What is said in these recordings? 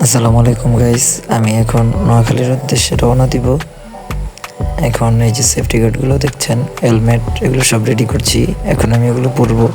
আসসালামু আলাইকুম গাইস, আমি এখন নোয়াখালীর উদ্দেশ্যে রওনা দিব। এখন এই যে সেফটি গার্ডগুলো দেখছেন, হেলমেট এগুলো সব রেডি করছি। এখন আমি এগুলো পরবো।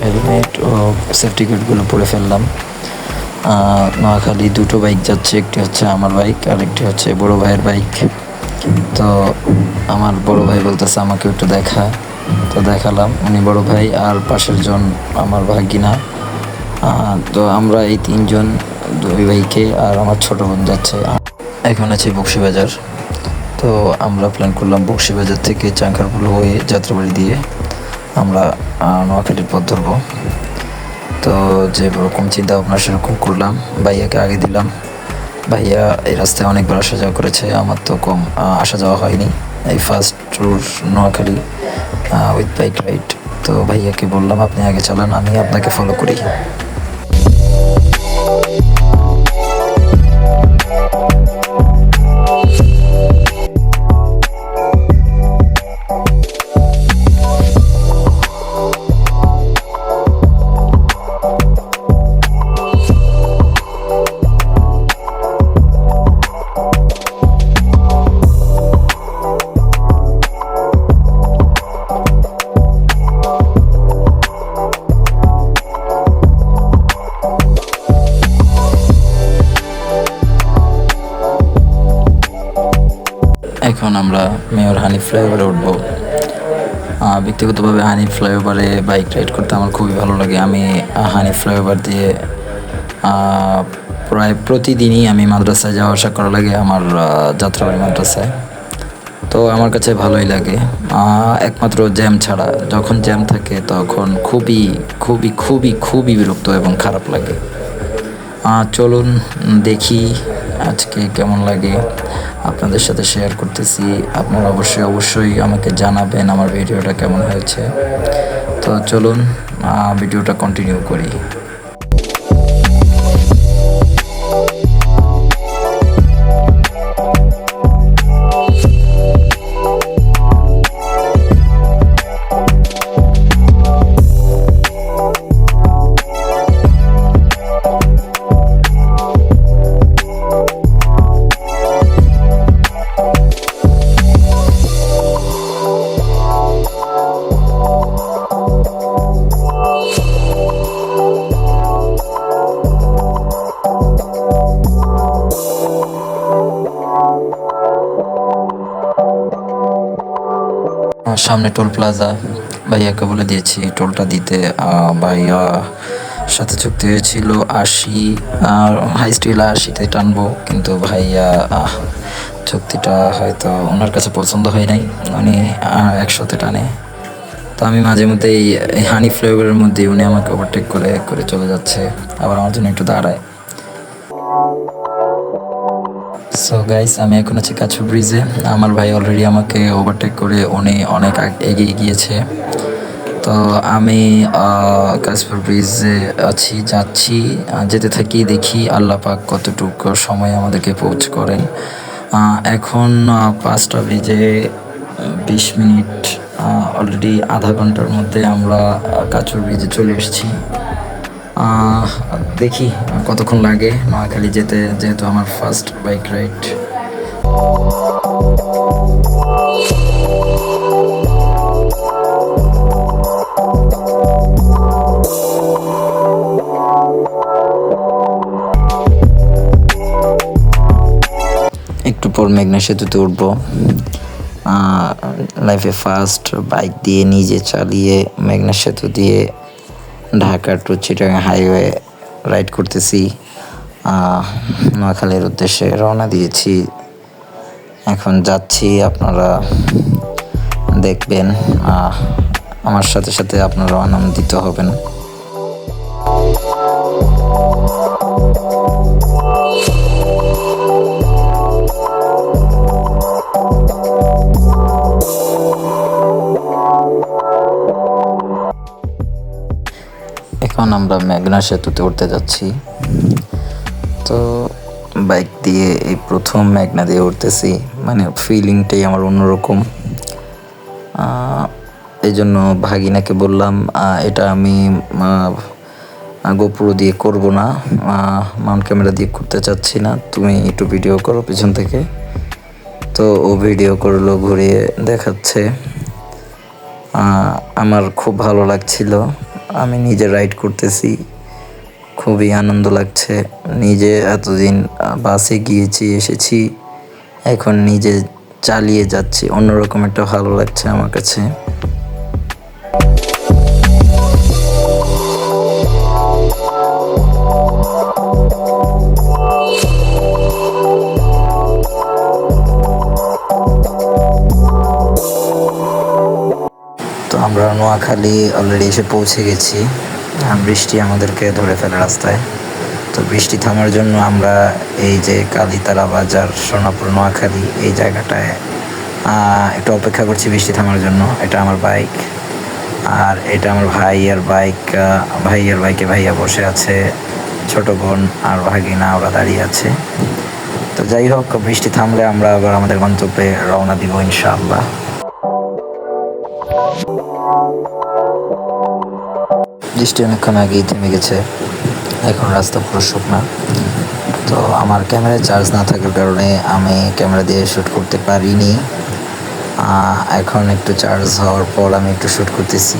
হেলমেট ও সেফটি গার্ডগুলো পরে ফেললাম। নোয়াখালী দুটো বাইক যাচ্ছে, একটি হচ্ছে আমার বাইক আর একটি হচ্ছে বড় ভাইয়ের বাইক। তো আমার বড় ভাই বলতেছে আমাকে একটু দেখা, তো দেখালাম। উনি বড় ভাই আর পাশের জন আমার ভাগিনা। তো আমরা এই তিনজন, দুই ভাইকে আর আমার ছোট বোন যাচ্ছে। এখন আছে বকশীবাজার। তো আমরা প্ল্যান করলাম বকশীবাজার থেকে চাঙ্কারপুল হয়ে যাত্রাবাড়ি দিয়ে আমরা নোয়াখালীর পথ ধরবো। তো যেরকম চিন্তা ভাবনা সেরকম করলাম, ভাইয়াকে আগে দিলাম। ভাইয়া এই রাস্তায় অনেকবার আসা যাওয়া করেছে, আমার তো কম আসা যাওয়া হয়নি। এই first tour Noakhali with bike ride. তো ভাইয়াকে বললাম আপনি আগে চালান, আমি আপনাকে ফলো করি। এখন আমরা মেয়র হানিফ ফ্লাইওভারে উঠবো। ব্যক্তিগতভাবে হানিফ ফ্লাইওভারে বাইক রাইড করতে আমার খুবই ভালো লাগে। আমি হানিফ ফ্লাইওভার দিয়ে প্রায় প্রতিদিনই আমি মাদ্রাসায় যাওয়া আসা করা লাগে, আমার যাত্রাবাড়ি মাদ্রাসায়। তো আমার কাছে ভালোই লাগে, একমাত্র জ্যাম ছাড়া। যখন জ্যাম থাকে তখন খুবই খুবই খুবই খুবই বিরক্ত এবং খারাপ লাগে। চলুন দেখি আজকে কেমন লাগে, আপনাদের সাথে শেয়ার করতেছি। আপনারা অবশ্যই আমাকে জানাবেন আমার ভিডিওটা কেমন হয়েছে। তো চলুন ভিডিওটা কন্টিনিউ করি। সামনে টোল প্লাজা, ভাইয়াকে বলে দিয়েছি টোলটা দিতে। ভাইয়া সাথে চুক্তি হয়েছিল 80, হাই স্টিল 80-তে টানবো, কিন্তু ভাইয়া চুক্তিটা হয়তো ওনার কাছে পছন্দ হয় নাই, উনি 100-তে টানে। তো আমি মাঝে মধ্যে এই হানি ফ্লেভারের মধ্যে উনি আমাকে ওভারটেক করে করে চলে যাচ্ছে, আবার আমার জন্য একটু দাঁড়ায়। সো গাইস, আমি এখন আছি কাছু ব্রিজে। আমার ভাই অলরেডি আমাকে ওভারটেক করে উনি অনেক এগিয়ে গিয়েছে। তো আমি কাছপুর ব্রিজে যাচ্ছি, যেতে থাকি, দেখি আল্লাহ পাক কতটুকু সময় আমাদেরকে পৌঁছ করেন। এখন 5টা বেজে 20 মিনিট, অলরেডি আধা ঘন্টার মধ্যে আমরা কাছুর ব্রিজে চলে এসেছি। দেখি কতক্ষণ লাগে নোয়াখালী যেতে, যেহেতু আমার ফার্স্ট বাইক রাইড। একটু পর মেঘনা সেতুতে উঠবো। লাইফে ফার্স্ট বাইক দিয়ে নিজে চালিয়ে মেঘনা সেতু দিয়ে Dhaka to Chittagong highway ride করতেছি। নোয়াখালীর উদ্দেশ্যে রওনা দিয়েছি, এখন যাচ্ছি। আপনারা দেখবেন, আমার সাথে সাথে আপনারাও আনন্দিত হবেন। এখন আমরা মেঘনা সেতুতে উঠতে যাচ্ছি। তো বাইক দিয়ে এই প্রথম মেঘনা দিয়ে উঠতেছি, মানে ফিলিংটাই আমার অন্যরকম। এই জন্য ভাগিনাকে বললাম এটা আমি গোপ্রো দিয়ে করব না, মাউন্ট ক্যামেরা দিয়ে করতে চাচ্ছি না, তুমি একটু ভিডিও করো পিছন থেকে। তো ও ভিডিও করলো, ঘুরিয়ে দেখাচ্ছে। আমার খুব ভালো লাগছিল, আমি নিজে রাইড করতেছি, খুবই আনন্দ লাগছে। নিজে এতদিন বাসে গিয়েছি এসেছি, এখন নিজে চালিয়ে যাচ্ছি, অন্যরকম একটা ভালো লাগছে আমার কাছে। তো আমরা নোয়াখালী অলরেডি এসে পৌঁছে গেছি। বৃষ্টি আমাদেরকে ধরে ফেলে রাস্তায়। তো বৃষ্টি থামার জন্য আমরা এই যে কালীতারা বাজার, সোনাপুর, নোয়াখালী এই জায়গাটায় একটু অপেক্ষা করছি বৃষ্টি থামার জন্য। এটা আমার বাইক, আর এটা আমার ভাইয়ের বাইক। ভাইয়ের বাইকে ভাইয়া বসে আছে, ছোট বোন আর ভাগিনা ওরা দাঁড়িয়ে আছে। তো যাই হোক, বৃষ্টি থামলে আমরা আবার আমাদের গন্তব্যে রওনা দিব ইনশাআল্লাহ। বৃষ্টি অনেকক্ষণ আগেই থেমে গেছে, এখন রাস্তা পুরো শুকনা। তো আমার ক্যামেরায় চার্জ না থাকার কারণে আমি ক্যামেরা দিয়ে শ্যুট করতে পারিনি। এখন একটু চার্জ হওয়ার পর আমি একটু শ্যুট করতেছি।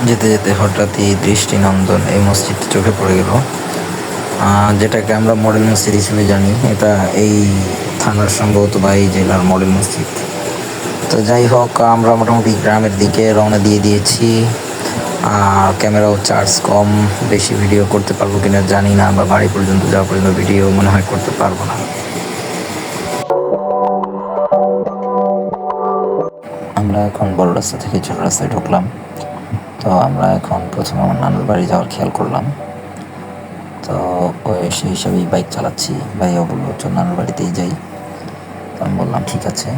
যেতে যেতে হঠাৎই দৃষ্টিনন্দন এই মসজিদটা চোখে পড়ে গেল, যেটাকে আমরা মডেল মসজিদ হিসেবে জানি। এটা এই থানার সম্ভবত বা এই জেলার মডেল মসজিদ। তো যাই হোক, আমরা মোটামুটি গ্রামের দিকে রওনা দিয়ে দিয়েছি। ক্যামেরাও চার্জ কম, বেশি ভিডিও করতে পারবো কিনা জানি না, বা বাড়ি পর্যন্ত যাওয়া পর্যন্ত ভিডিও মনে হয় করতে পারবো না। আমরা এখন বড় রাস্তা থেকে ছোট রাস্তায় ঢুকলাম। তো আমরা এখন প্রথমে আমার নানুর বাড়ি যাওয়ার খেয়াল করলাম। তো ওই সেই হিসাবেই বাইক চালাচ্ছি। ভাইও বললো চল নানুর বাড়িতেই যাই। তো আমি বললাম ঠিক আছে।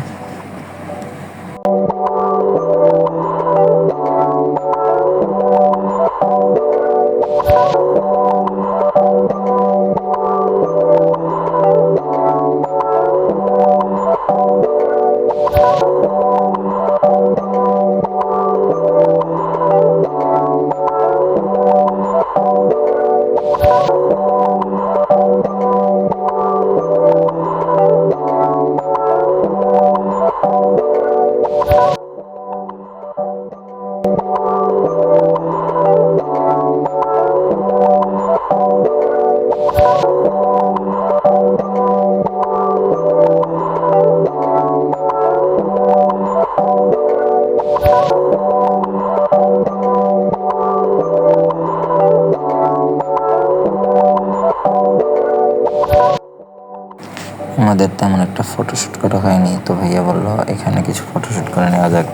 আমাদের তেমন একটা ফটোশ্যুট করা হয়নি, তো ভাইয়া বললো এখানে কিছু ফটোশ্যুট করে নেওয়া যাক।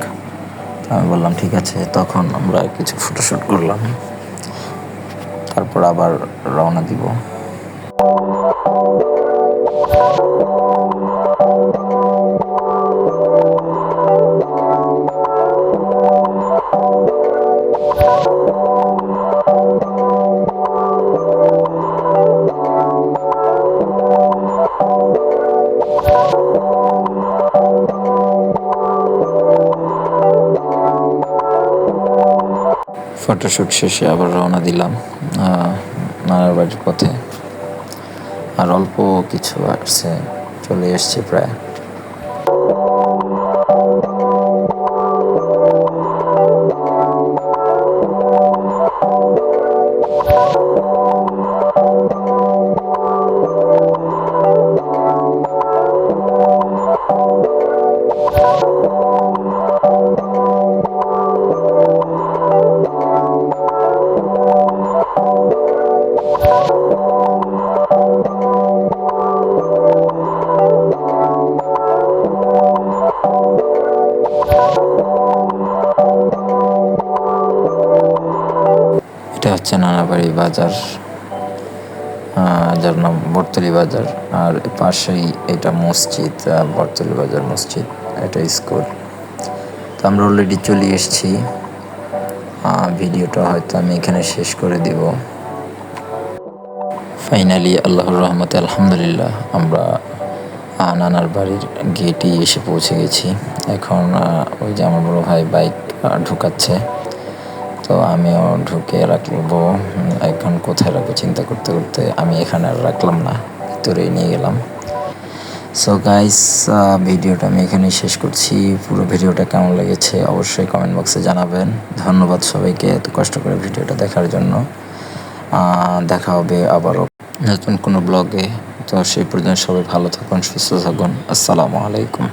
আমি বললাম ঠিক আছে। তখন আমরা কিছু ফটোশ্যুট করলাম, তারপর আবার রওনা দিব। ফটোশ্যুট শেষে আবার রওনা দিলাম। বাড়ির পথে। আর অল্প কিছু আসছে, চলে এসছে প্রায়। এটা হচ্ছে নানাবাড়ি বাজার, যার নাম বটতলী বাজার। আর পাশেই এটা মসজিদ, বটতলী বাজার মসজিদ, এটা স্কুল। তো আমরা অলরেডি চলে এসেছি। ভিডিওটা হয়তো আমি এখানে শেষ করে দিব। ফাইনালি আল্লাহর রহমতে আলহামদুলিল্লাহ আমরা নানার বাড়ির গেটেই এসে পৌঁছে গেছি। এখন ওই যে আমার বড় ভাই বাইক ঢুকাচ্ছে, তো আমিও ঢুকে রাখবো। এখন কোথায় রাখবো চিন্তা করতে করতে আমি এখানে আর রাখলাম না, ভিতরেই নিয়ে গেলাম। সো গাইস, ভিডিওটা আমি এখানেই শেষ করছি। পুরো ভিডিওটা কেমন লেগেছে অবশ্যই কমেন্ট বক্সে জানাবেন। ধন্যবাদ সবাইকে এত কষ্ট করে ভিডিওটা দেখার জন্য। দেখা হবে আবারও নতুন কোনো ব্লগে। তো সেই পর্যন্ত সবাই ভালো থাকুন, সুস্থ থাকুন। আসসালামু আলাইকুম।